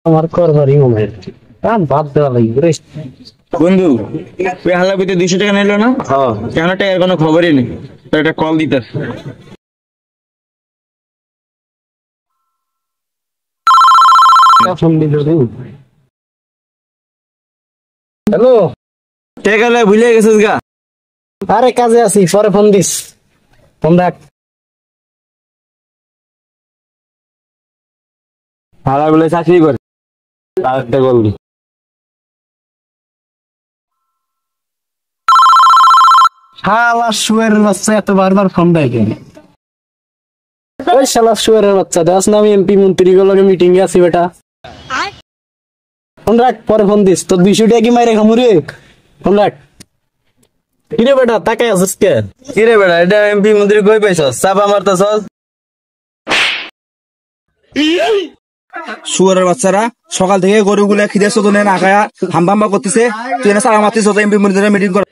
আমার করবারই মনে হয় কাম বাদ দেওয়া লাগবে রে। বন্ধু ওই হালাবিতে 200 টাকা নিলো না? হ্যাঁ কেন টাকার কোনো খবরই নেই। তো একটা কল দিতে ফোন দিল রে। হ্যালো, টাকা লয় ভুলে গেছিস গা। আরে কাজে আছি, পরে ফোন দিস। ফোন রাখ। হালাগুলো চাকরি করে আরেকটা বলবি। শালা শুয়ারের বাচ্চা এত বারবার ফোন দেয় কেন? ওই শালা শুয়ারের বাচ্চা, দেখ না আমি এমপি মন্ত্রী গুলোকে মিটিং এ আছি বেটা। ফোন রাখ, পরে ফোন দিস। তোর 200 টাকা কি মাইরে খামু রে? ফোন রাখ। কিরে বেটা তাকাই আছিস কে? কিরে বেড়া, এটা এমপি মন্ত্রী কই পাইছস? চাপা মারতাছস। শুয়ারের বাচ্চারা সকাল থেকে গরুগুলা খিদে চোদনে না খায়া হাম্বাম্বা করতেছে, তুই না সারা মারতিস এমপি মন্ত্রী মিটিং কর।